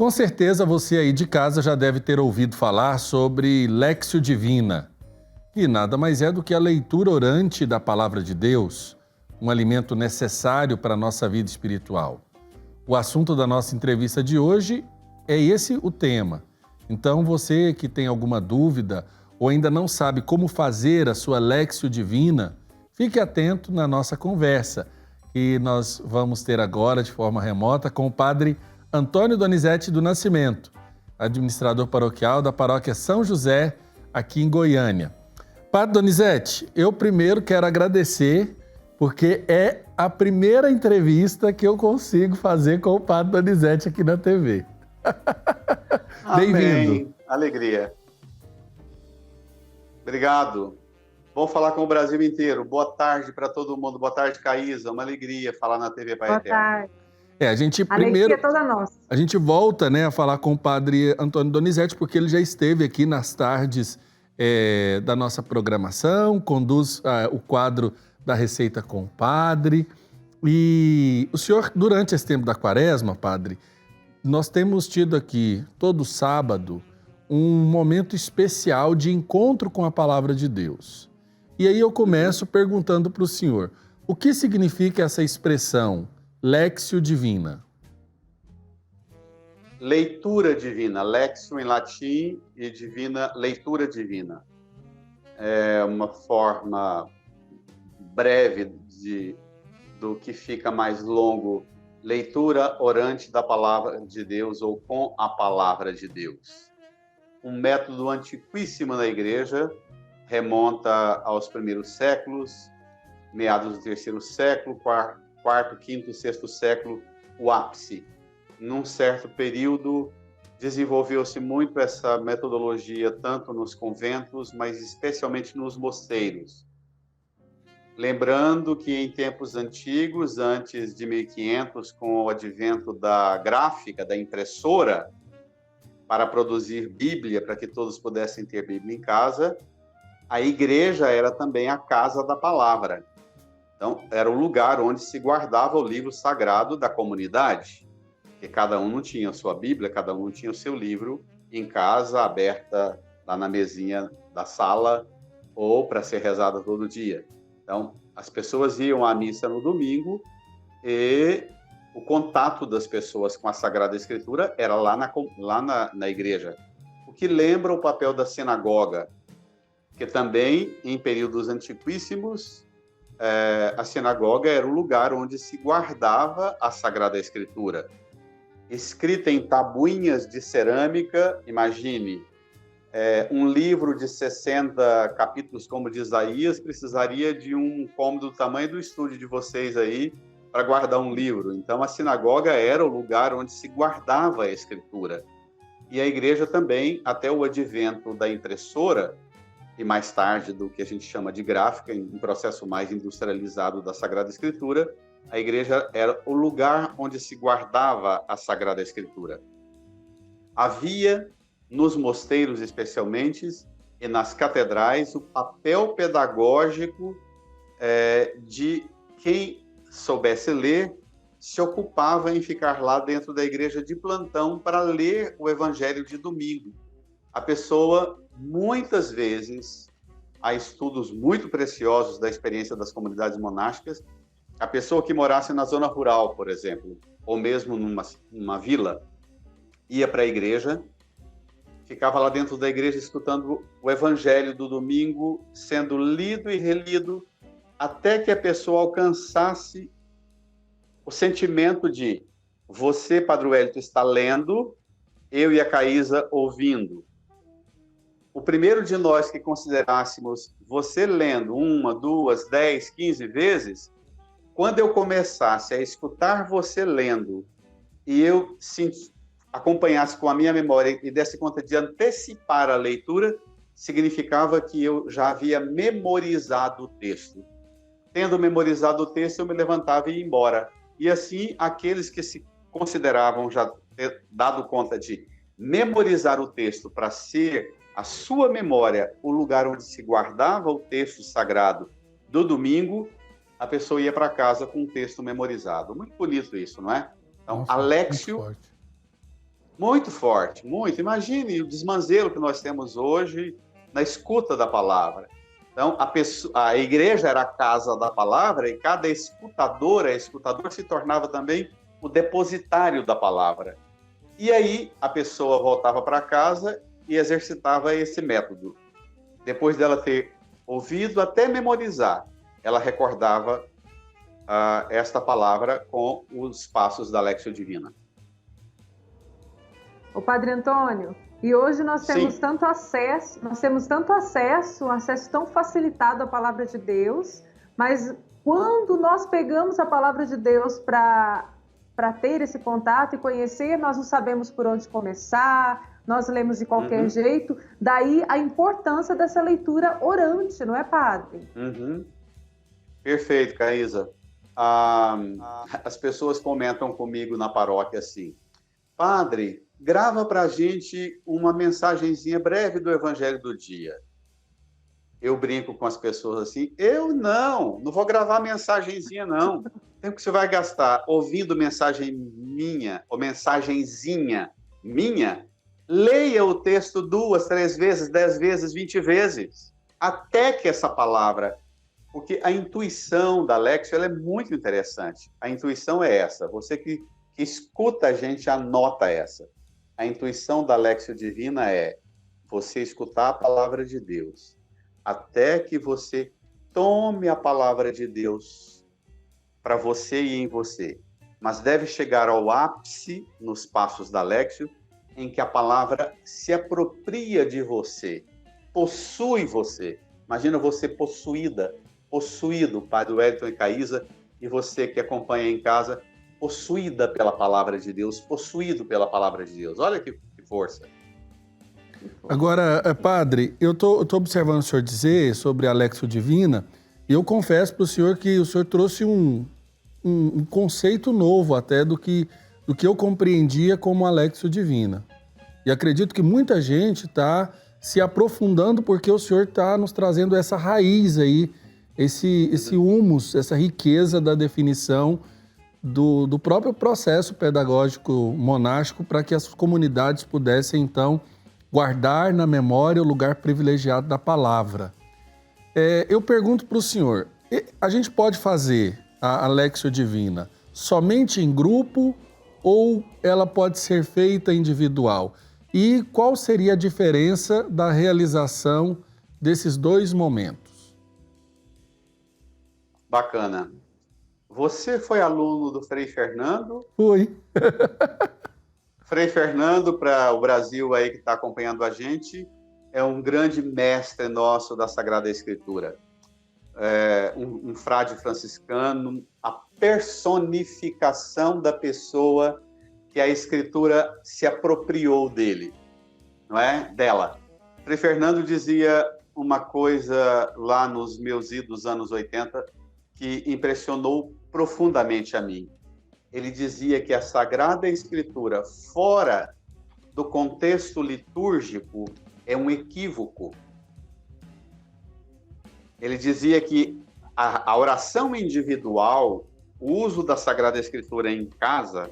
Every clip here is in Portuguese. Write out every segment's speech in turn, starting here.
Com certeza você aí de casa já deve ter ouvido falar sobre Léxio Divina, que nada mais é do que a leitura orante da Palavra de Deus, um alimento necessário para a nossa vida espiritual. O assunto da nossa entrevista de hoje é esse o tema. Então você que tem alguma dúvida ou ainda não sabe como fazer a sua Léxio Divina, fique atento na nossa conversa, que nós vamos ter agora de forma remota com o Padre Antônio Donizete do Nascimento, administrador paroquial da paróquia São José, aqui em Goiânia. Padre Donizete, eu primeiro quero agradecer, porque é a primeira entrevista que eu consigo fazer com o Padre Donizete aqui na TV. Bem-vindo. Alegria. Obrigado. Vou falar com o Brasil inteiro. Boa tarde para todo mundo. Boa tarde, Caísa. Uma alegria falar na TV Pai Eterno. Boa tarde. A gente primeiro, toda nossa. A gente volta, a falar com o Padre Antônio Donizete, porque ele já esteve aqui nas tardes da nossa programação, conduz o quadro da Receita com o Padre. E o senhor, durante esse tempo da Quaresma, Padre, nós temos tido aqui, todo sábado, um momento especial de encontro com a Palavra de Deus. E aí eu começo perguntando para o senhor, o que significa essa expressão Léxio Divina? Leitura divina, Léxio em latim e divina, leitura divina. É uma forma breve do que fica mais longo, leitura orante da Palavra de Deus ou com a Palavra de Deus. Um método antiquíssimo na Igreja, remonta aos primeiros séculos, meados do terceiro século, quarto, quinto, sexto século, o ápice. Num certo período, desenvolveu-se muito essa metodologia, tanto nos conventos, mas especialmente nos mosteiros. Lembrando que em tempos antigos, antes de 1500, com o advento da gráfica, da impressora, para produzir Bíblia, para que todos pudessem ter Bíblia em casa, a igreja era também a casa da palavra. Então, era o lugar onde se guardava o livro sagrado da comunidade, porque cada um não tinha a sua Bíblia, cada um não tinha o seu livro em casa, aberta lá na mesinha da sala, ou para ser rezada todo dia. Então, as pessoas iam à missa no domingo e o contato das pessoas com a Sagrada Escritura era lá na igreja, o que lembra o papel da sinagoga, que também, em períodos antiquíssimos, a sinagoga era o lugar onde se guardava a Sagrada Escritura. Escrita em tabuinhas de cerâmica, imagine, um livro de 60 capítulos como de Isaías precisaria de um cômodo do tamanho do estúdio de vocês aí para guardar um livro. Então, a sinagoga era o lugar onde se guardava a Escritura. E a igreja também, até o advento da impressora, e mais tarde do que a gente chama de gráfica, em um processo mais industrializado da Sagrada Escritura, a igreja era o lugar onde se guardava a Sagrada Escritura. Havia, nos mosteiros especialmente, e nas catedrais, o papel pedagógico de quem soubesse ler, se ocupava em ficar lá dentro da igreja de plantão para ler o Evangelho de domingo. A pessoa, muitas vezes, há estudos muito preciosos da experiência das comunidades monásticas, a pessoa que morasse na zona rural, por exemplo, ou mesmo numa vila, ia para a igreja, ficava lá dentro da igreja escutando o Evangelho do domingo, sendo lido e relido, até que a pessoa alcançasse o sentimento de você, Padre Wellington, está lendo, eu e a Caísa ouvindo. O primeiro de nós que considerássemos você lendo 1, 2, 10, 15 vezes, quando eu começasse a escutar você lendo e eu acompanhasse com a minha memória e desse conta de antecipar a leitura, significava que eu já havia memorizado o texto. Tendo memorizado o texto, eu me levantava e ia embora. E assim, aqueles que se consideravam já ter dado conta de memorizar o texto para ser a sua memória o lugar onde se guardava o texto sagrado do domingo, a pessoa ia para casa com o texto memorizado. Muito bonito isso, não é? Então, Nossa, a Léxio Muito forte, muito. Imagine o desmanzelo que nós temos hoje na escuta da palavra. Então, a igreja era a casa da palavra e cada escutador se tornava também o depositário da palavra. E aí a pessoa voltava para casa e exercitava esse método. Depois dela ter ouvido até memorizar, ela recordava esta palavra com os passos da Léxio Divina. O Padre Antônio, e hoje nós temos Sim. tanto acesso, um acesso tão facilitado à palavra de Deus, mas quando nós pegamos a palavra de Deus para ter esse contato e conhecer, nós não sabemos por onde começar, nós lemos de qualquer jeito, daí a importância dessa leitura orante, não é, Padre? Perfeito, Caísa. As pessoas comentam comigo na paróquia assim: Padre, grava para a gente uma mensagenzinha breve do Evangelho do dia. Eu brinco com as pessoas assim: eu não vou gravar mensagenzinha, não. O tempo que você vai gastar ouvindo mensagem minha, ou mensagenzinha minha, leia o texto 2, 3 vezes, 10 vezes, 20 vezes, até que essa palavra... Porque a intuição da Léxio, ela é muito interessante. A intuição é essa. Você que escuta a gente, anota essa. A intuição da Léxio Divina é você escutar a palavra de Deus, até que você tome a palavra de Deus para você e em você. Mas deve chegar ao ápice, nos passos da Léxio, em que a palavra se apropria de você, possui você. Imagina você possuído, Padre Wellington e Caísa, e você que acompanha em casa, possuída pela palavra de Deus, possuído pela palavra de Deus. Olha que força. Agora, Padre, eu tô observando o senhor dizer sobre a Léxio Divina, e eu confesso para o senhor que o senhor trouxe um conceito novo até do que eu compreendia como a Léxio Divina. E acredito que muita gente está se aprofundando porque o senhor está nos trazendo essa raiz aí, esse humus, essa riqueza da definição do próprio processo pedagógico monástico para que as comunidades pudessem, então, guardar na memória o lugar privilegiado da palavra. Eu pergunto para o senhor, a gente pode fazer a Léxio Divina somente em grupo ou ela pode ser feita individual? E qual seria a diferença da realização desses dois momentos? Bacana. Você foi aluno do Frei Fernando? Fui. Frei Fernando, para o Brasil aí que está acompanhando a gente, é um grande mestre nosso da Sagrada Escritura. Um frade franciscano, a personificação da pessoa que a Escritura se apropriou dele, não é? Dela. Frei Fernando dizia uma coisa lá nos meus idos anos 80 que impressionou profundamente a mim. Ele dizia que a Sagrada Escritura, fora do contexto litúrgico, é um equívoco. Ele dizia que a oração individual, o uso da Sagrada Escritura em casa,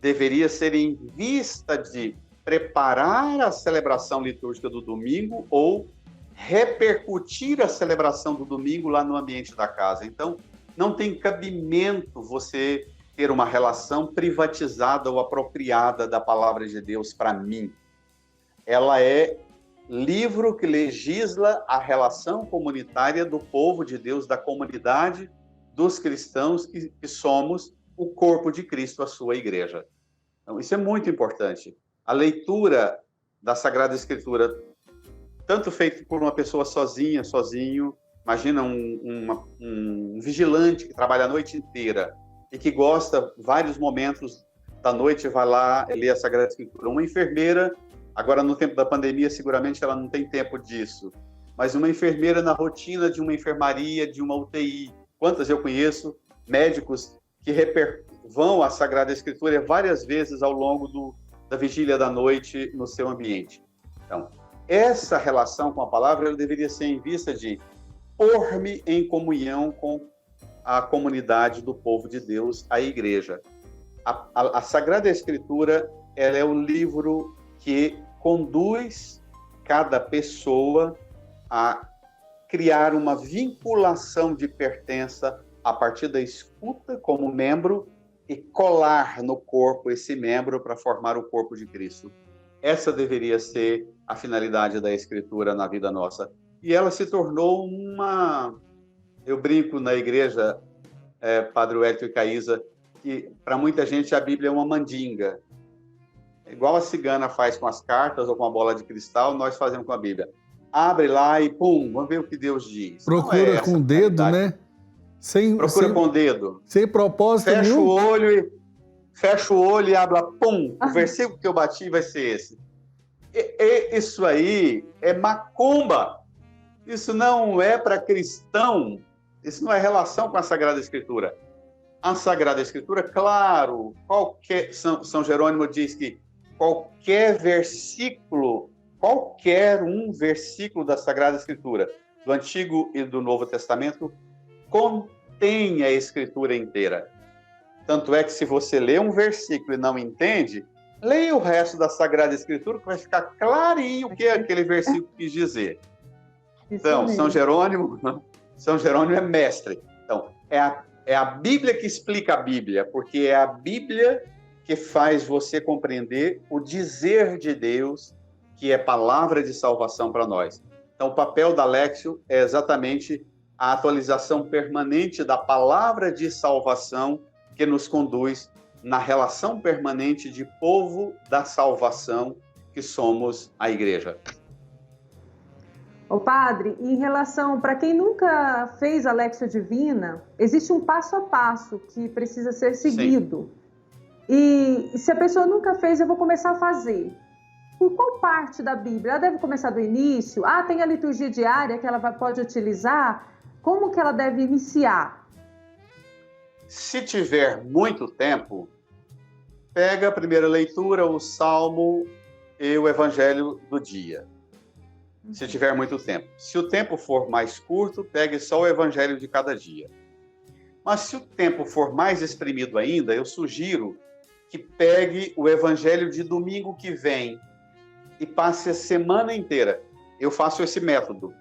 deveria ser em vista de preparar a celebração litúrgica do domingo ou repercutir a celebração do domingo lá no ambiente da casa. Então, não tem cabimento você ter uma relação privatizada ou apropriada da palavra de Deus para mim. Ela é livro que legisla a relação comunitária do povo de Deus, da comunidade dos cristãos que somos o corpo de Cristo, a sua igreja. Então, isso é muito importante. A leitura da Sagrada Escritura, tanto feita por uma pessoa sozinho, imagina um vigilante que trabalha a noite inteira e que gosta, vários momentos da noite, vai lá ler a Sagrada Escritura. Uma enfermeira, agora no tempo da pandemia, seguramente ela não tem tempo disso, mas uma enfermeira na rotina de uma enfermaria, de uma UTI. Quantas eu conheço, médicos que vão à Sagrada Escritura várias vezes ao longo da vigília da noite no seu ambiente. Então, essa relação com a palavra ela deveria ser em vista de pôr-me em comunhão com a comunidade do povo de Deus, a igreja. A Sagrada Escritura ela é o livro que conduz cada pessoa a criar uma vinculação de pertença a partir da escuta como membro e colar no corpo esse membro para formar o corpo de Cristo. Essa deveria ser a finalidade da Escritura na vida nossa. E ela se tornou uma... Eu brinco na igreja, Padre Wellington e Caísa, que para muita gente a Bíblia é uma mandinga. Igual a cigana faz com as cartas ou com a bola de cristal, nós fazemos com a Bíblia. Abre lá e pum, vamos ver o que Deus diz. Procura com o dedo, né? Procura com o dedo. Sem propósito fecha nenhum. Fecha o olho e abre, pum, o versículo que eu bati vai ser esse. Isso aí é macumba. Isso não é para cristão. Isso não é relação com a Sagrada Escritura. A Sagrada Escritura, claro, São Jerônimo diz que qualquer um versículo da Sagrada Escritura, do Antigo e do Novo Testamento, contém a Escritura inteira. Tanto é que se você lê um versículo e não entende, leia o resto da Sagrada Escritura, que vai ficar clarinho o que aquele versículo quis dizer. Então, São Jerônimo é mestre. Então, é a Bíblia que explica a Bíblia, porque é a Bíblia que faz você compreender o dizer de Deus, que é palavra de salvação para nós. Então, o papel da Lexio é exatamente a atualização permanente da palavra de salvação que nos conduz na relação permanente de povo da salvação que somos a igreja. Ô padre, em relação, para quem nunca fez a Lexio Divina, existe um passo a passo que precisa ser seguido. Sim. E se a pessoa nunca fez, eu vou começar a fazer. Por qual parte da Bíblia? Ela deve começar do início? Tem a liturgia diária que ela pode utilizar? Como que ela deve iniciar? Se tiver muito tempo, pega a primeira leitura, o Salmo e o Evangelho do dia. Se tiver muito tempo. Se o tempo for mais curto, pegue só o Evangelho de cada dia. Mas se o tempo for mais exprimido ainda, eu sugiro que pegue o Evangelho de domingo que vem e passe a semana inteira. Eu faço esse método.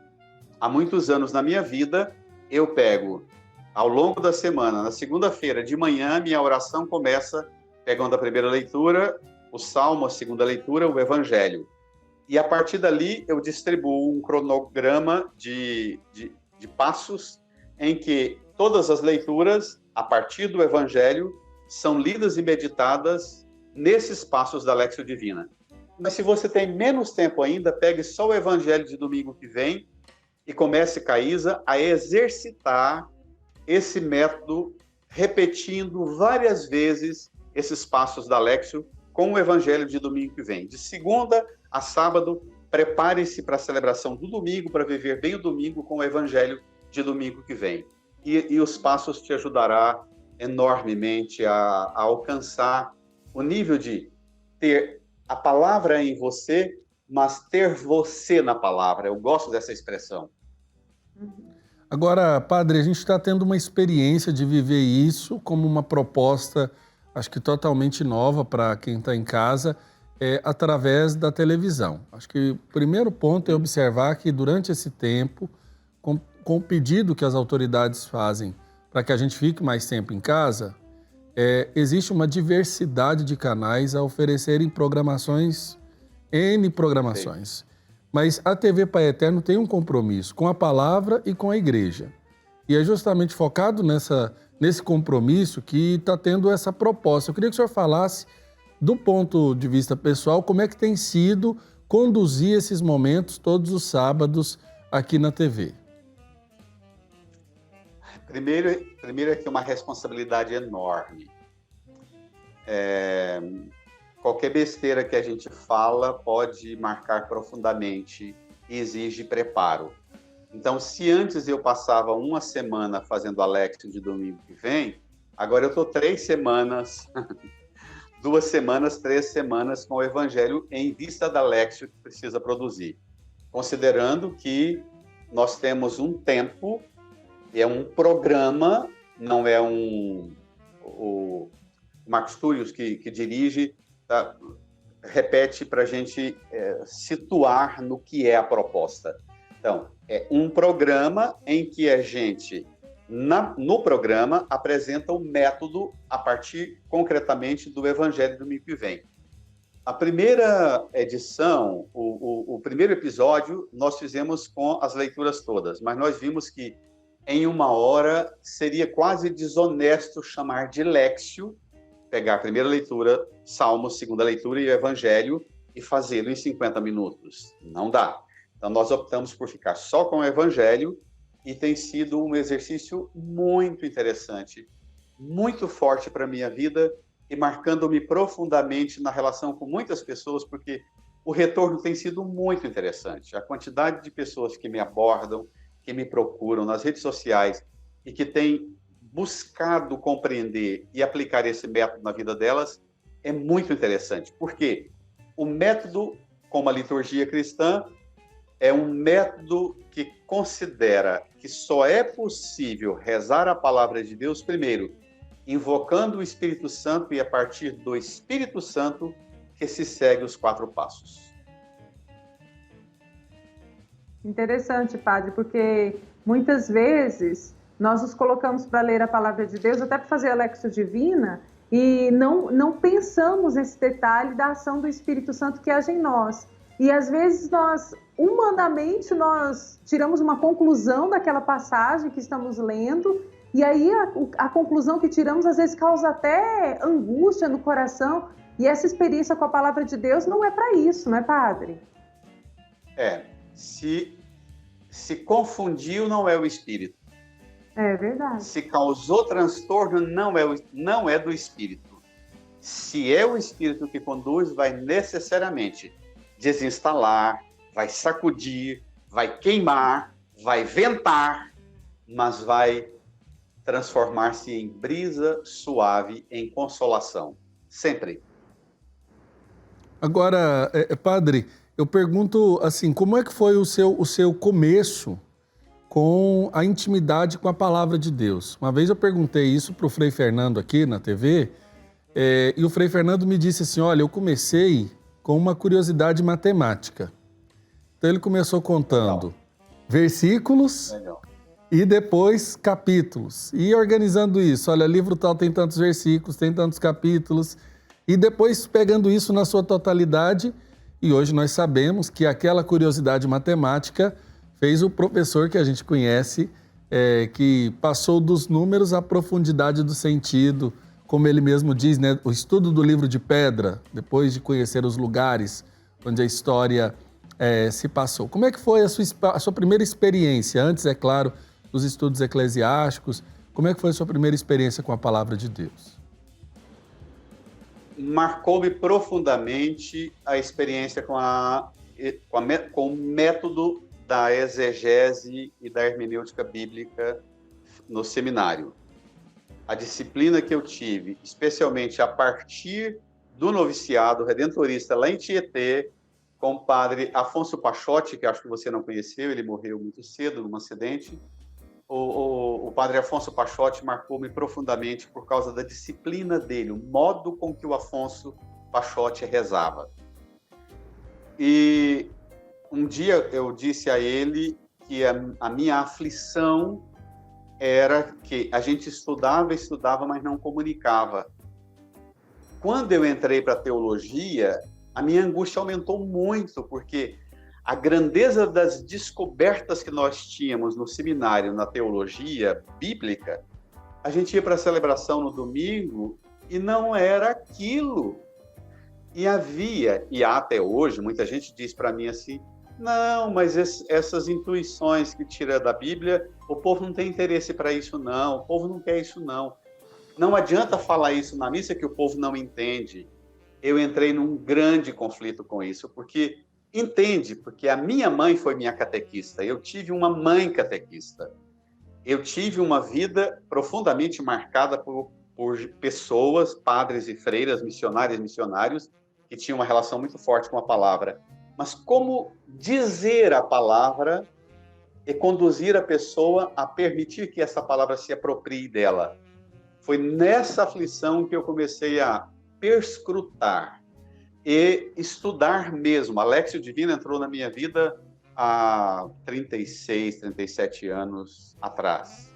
Há muitos anos na minha vida, eu pego ao longo da semana, na segunda-feira de manhã, minha oração começa pegando a primeira leitura, o Salmo, a segunda leitura, o Evangelho. E a partir dali eu distribuo um cronograma de passos em que todas as leituras, a partir do Evangelho, são lidas e meditadas nesses passos da Lexio Divina. Mas se você tem menos tempo ainda, pegue só o Evangelho de domingo que vem e comece, Caísa, a exercitar esse método, repetindo várias vezes esses passos da Lexio com o Evangelho de domingo que vem. De segunda a sábado, prepare-se para a celebração do domingo, para viver bem o domingo com o Evangelho de domingo que vem. E os passos te ajudará enormemente a alcançar o nível de ter a palavra em você, mas ter você na palavra. Eu gosto dessa expressão. Agora, padre, a gente está tendo uma experiência de viver isso como uma proposta, acho que totalmente nova para quem está em casa, através da televisão. Acho que o primeiro ponto é observar que durante esse tempo, com o pedido que as autoridades fazem para que a gente fique mais tempo em casa, existe uma diversidade de canais a oferecerem programações, N programações. Sim. Mas a TV Pai Eterno tem um compromisso com a palavra e com a igreja. E é justamente focado nesse compromisso que está tendo essa proposta. Eu queria que o senhor falasse, do ponto de vista pessoal, como é que tem sido conduzir esses momentos todos os sábados aqui na TV. Primeiro é que é uma responsabilidade enorme. Qualquer besteira que a gente fala pode marcar profundamente e exige preparo. Então, se antes eu passava uma semana fazendo a Lexio de domingo que vem, agora eu estou 3 semanas, 2 semanas, 3 semanas com o Evangelho em vista da Lexio que precisa produzir. Considerando que nós temos um tempo, é um programa, não é o Marcos Túlios que dirige, tá? repete para a gente situar no que é a proposta. Então, é um programa em que a gente, no programa, apresenta o método a partir, concretamente, do Evangelho do domingo que vem. A primeira edição, o primeiro episódio, nós fizemos com as leituras todas, mas nós vimos que em 1 hora seria quase desonesto chamar de léxio, pegar a primeira leitura, Salmos, segunda leitura e o Evangelho e fazê-lo em 50 minutos. Não dá. Então, nós optamos por ficar só com o Evangelho e tem sido um exercício muito interessante, muito forte para a minha vida e marcando-me profundamente na relação com muitas pessoas, porque o retorno tem sido muito interessante. A quantidade de pessoas que me abordam, que me procuram nas redes sociais e que têm buscado compreender e aplicar esse método na vida delas é muito interessante. Porque o método, como a liturgia cristã, é um método que considera que só é possível rezar a palavra de Deus primeiro, invocando o Espírito Santo, e a partir do Espírito Santo que se segue os 4 passos. Interessante, padre, porque muitas vezes nós nos colocamos para ler a palavra de Deus, até para fazer a Léxio Divina, e não pensamos nesse detalhe da ação do Espírito Santo que age em nós. E às vezes nós, humanamente, nós tiramos uma conclusão daquela passagem que estamos lendo, e aí a conclusão que tiramos às vezes causa até angústia no coração, e essa experiência com a palavra de Deus não é para isso, não é, padre? Se confundiu, não é o Espírito. É verdade. Se causou transtorno, não é do Espírito. Se é o Espírito que conduz, vai necessariamente desinstalar, vai sacudir, vai queimar, vai ventar, mas vai transformar-se em brisa suave, em consolação. Sempre. Agora, padre, eu pergunto assim, como é que foi o seu começo com a intimidade com a palavra de Deus? Uma vez eu perguntei isso para o Frei Fernando aqui na TV, e o Frei Fernando me disse assim, olha, eu comecei com uma curiosidade matemática. Então ele começou contando versículos e depois capítulos. E organizando isso, olha, livro tal tem tantos versículos, tem tantos capítulos, e depois pegando isso na sua totalidade. E hoje nós sabemos que aquela curiosidade matemática fez o professor que a gente conhece, que passou dos números à profundidade do sentido, como ele mesmo diz, né? O estudo do livro de pedra, depois de conhecer os lugares onde a história se passou. Como é que foi a sua primeira experiência? Antes, é claro, dos estudos eclesiásticos, como é que foi a sua primeira experiência com a palavra de Deus? Marcou-me profundamente a experiência com o método da exegese e da hermenêutica bíblica no seminário. A disciplina que eu tive, especialmente a partir do noviciado redentorista lá em Tietê, com o padre Afonso Pachotti, que acho que você não conheceu, ele morreu muito cedo num acidente. O padre Afonso Pachotti marcou-me profundamente por causa da disciplina dele, o modo com que o Afonso Pachotti rezava. E um dia eu disse a ele que a minha aflição era que a gente estudava, mas não comunicava. Quando eu entrei para a teologia, a minha angústia aumentou muito, porque a grandeza das descobertas que nós tínhamos no seminário, na teologia bíblica, a gente ia para a celebração no domingo e não era aquilo. E havia, e há até hoje, muita gente diz para mim assim, não, mas essas intuições que tira da Bíblia, o povo não tem interesse para isso não, o povo não quer isso não. Não adianta falar isso na missa que o povo não entende. Eu entrei num grande conflito com isso, porque a minha mãe foi minha catequista, eu tive uma mãe catequista, eu tive uma vida profundamente marcada por pessoas, padres e freiras, missionários, que tinham uma relação muito forte com a palavra. Mas como dizer a palavra e conduzir a pessoa a permitir que essa palavra se aproprie dela? Foi nessa aflição que eu comecei a perscrutar, e estudar mesmo. A Léxio Divina entrou na minha vida há 36, 37 anos atrás.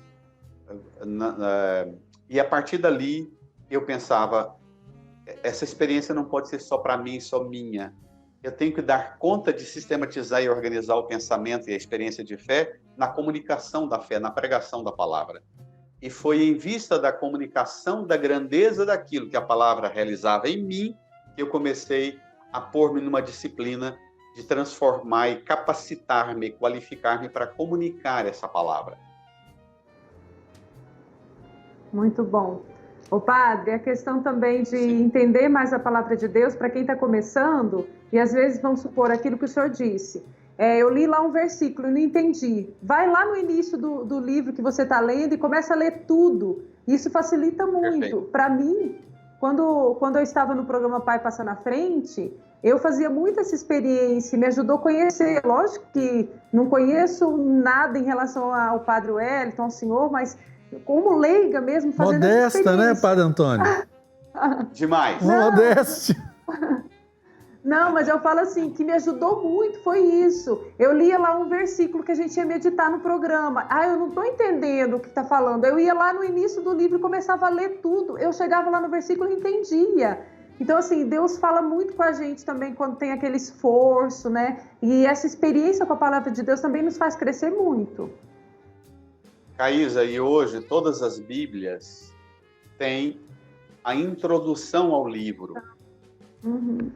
E a partir dali, eu pensava, essa experiência não pode ser só para mim, só minha. Eu tenho que dar conta de sistematizar e organizar o pensamento e a experiência de fé na comunicação da fé, na pregação da palavra. E foi em vista da comunicação da grandeza daquilo que a palavra realizava em mim que eu comecei a pôr-me numa disciplina de transformar e capacitar-me, qualificar-me para comunicar essa palavra. Muito bom. Ô padre, a questão também de entender mais a palavra de Deus para quem está começando, e às vezes vamos supor aquilo que o senhor disse. Eu li lá um versículo e não entendi. Vai lá no início do livro que você está lendo e começa a ler tudo. Isso facilita muito. Para mim, quando eu estava no programa Pai Passa na Frente, eu fazia muito essa experiência, me ajudou a conhecer. Lógico que não conheço nada em relação ao padre Wellington, ao senhor, mas como leiga mesmo, fazendo essa experiência. Modesta, né, padre Antônio? Demais. Modeste. Não, mas eu falo assim, que me ajudou muito, foi isso. Eu lia lá um versículo que a gente ia meditar no programa. Eu não estou entendendo o que está falando. Eu ia lá no início do livro e começava a ler tudo. Eu chegava lá no versículo e entendia. Então, assim, Deus fala muito com a gente também quando tem aquele esforço, né? E essa experiência com a palavra de Deus também nos faz crescer muito. Caísa, e hoje todas as Bíblias têm a introdução ao livro.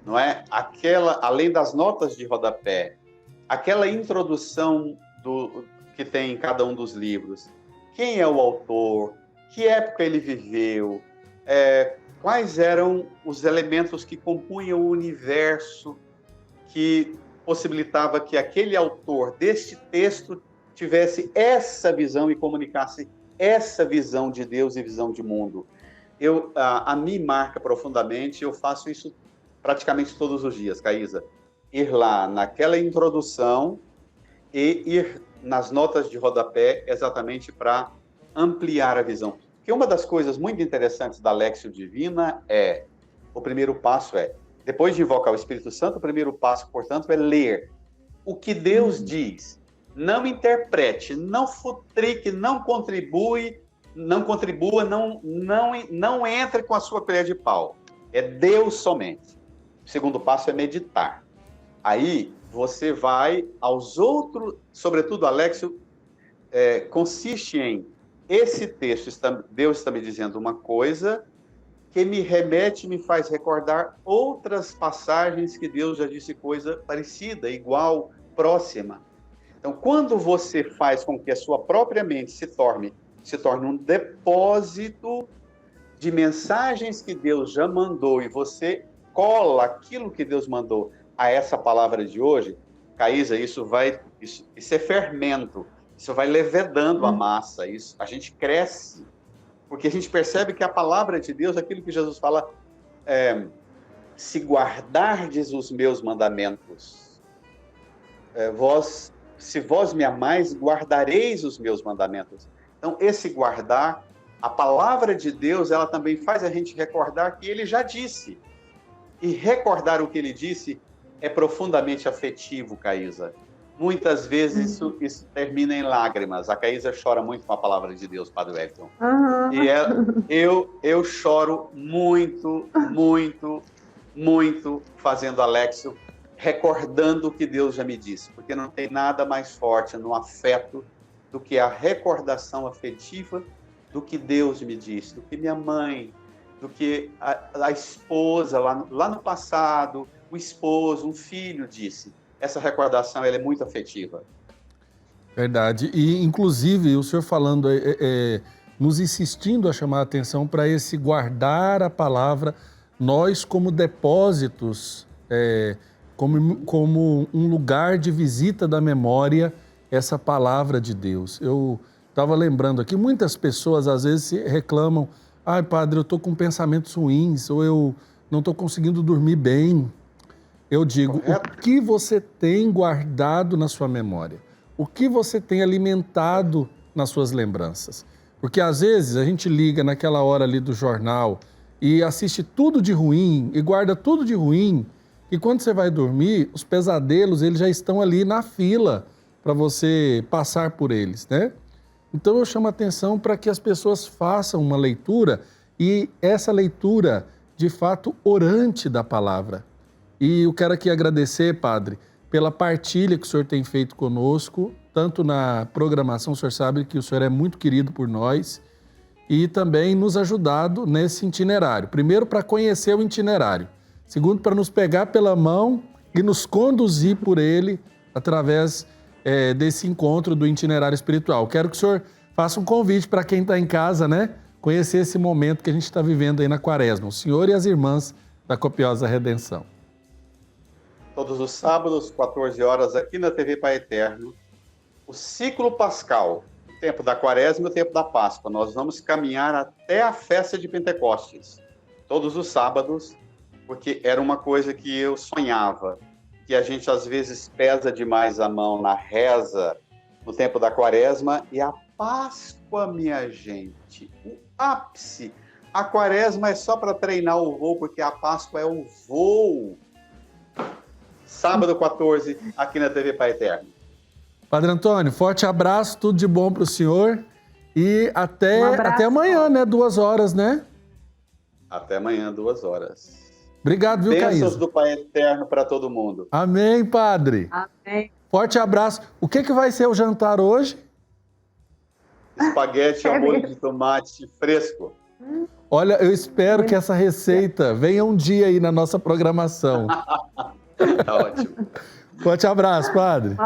Não é? Além das notas de rodapé, aquela introdução que tem em cada um dos livros. Quem é o autor? Que época ele viveu? Quais eram os elementos que compunham o universo que possibilitava que aquele autor deste texto tivesse essa visão e comunicasse essa visão de Deus e visão de mundo? A mim marca profundamente, eu faço isso praticamente todos os dias, Caísa. Ir lá naquela introdução e ir nas notas de rodapé exatamente para ampliar a visão. Porque uma das coisas muito interessantes da Léxio Divina o primeiro passo depois de invocar o Espírito Santo, o primeiro passo, portanto, é ler o que Deus diz. Não interprete, não futrique, não contribua, não entre com a sua colher de pau. É Deus somente. O segundo passo é meditar. Aí você vai aos outros, sobretudo a Léxio, consiste em esse texto, Deus está me dizendo uma coisa que me remete, me faz recordar outras passagens que Deus já disse coisa parecida, igual, próxima. Então, quando você faz com que a sua própria mente se torne um depósito de mensagens que Deus já mandou e você cola aquilo que Deus mandou a essa palavra de hoje, Caísa, isso é fermento, isso vai levedando a massa, a gente cresce, porque a gente percebe que a palavra de Deus, aquilo que Jesus fala, se guardardes os meus mandamentos, se vós me amais, guardareis os meus mandamentos. Então, esse guardar, a palavra de Deus, ela também faz a gente recordar que ele já disse. E recordar o que ele disse é profundamente afetivo, Caísa. Muitas vezes isso termina em lágrimas. A Caísa chora muito com a palavra de Deus, Padre Wellington. E eu choro muito, muito, muito fazendo a Léxio, recordando o que Deus já me disse. Porque não tem nada mais forte no afeto do que a recordação afetiva do que Deus me disse, do que minha mãe, do que a esposa lá no passado, o esposo, um filho disse. Essa recordação ela é muito afetiva. Verdade. E, inclusive, o senhor falando, nos insistindo a chamar a atenção para esse guardar a palavra, nós como depósitos, como um lugar de visita da memória, essa palavra de Deus. Eu estava lembrando aqui, muitas pessoas às vezes reclamam, padre, eu estou com pensamentos ruins, ou eu não estou conseguindo dormir bem. Eu digo, correto? O que você tem guardado na sua memória? O que você tem alimentado nas suas lembranças? Porque às vezes a gente liga naquela hora ali do jornal e assiste tudo de ruim e guarda tudo de ruim E quando você vai dormir, os pesadelos eles já estão ali na fila para você passar por eles, né? Então eu chamo a atenção para que as pessoas façam uma leitura e essa leitura, de fato, orante da palavra. E eu quero aqui agradecer, Padre, pela partilha que o senhor tem feito conosco, tanto na programação, o senhor sabe que o senhor é muito querido por nós, e também nos ajudado nesse itinerário. Primeiro, para conhecer o itinerário. Segundo, para nos pegar pela mão e nos conduzir por ele através desse encontro do itinerário espiritual. Quero que o senhor faça um convite para quem está em casa, né? Conhecer esse momento que a gente está vivendo aí na Quaresma. O senhor e as irmãs da Copiosa Redenção. Todos os sábados, 14 horas, aqui na TV Pai Eterno, o ciclo pascal, o tempo da Quaresma e o tempo da Páscoa. Nós vamos caminhar até a festa de Pentecostes, todos os sábados, porque era uma coisa que eu sonhava, que a gente às vezes pesa demais a mão na reza no tempo da Quaresma, e a Páscoa, minha gente, o ápice. A Quaresma é só para treinar o voo, porque a Páscoa é o voo. Sábado 14, aqui na TV Pai Eterno. Padre Antônio, forte abraço, tudo de bom para o senhor e até amanhã, né? 2 horas, né? Até amanhã, 2 horas. Obrigado, viu, Caísa? Bênçãos do Pai Eterno para todo mundo. Amém, Padre. Amém. Forte abraço. O que vai ser o jantar hoje? Espaguete ao molho de tomate fresco. Olha, eu espero que essa receita venha um dia aí na nossa programação. Tá ótimo. Forte abraço, Padre.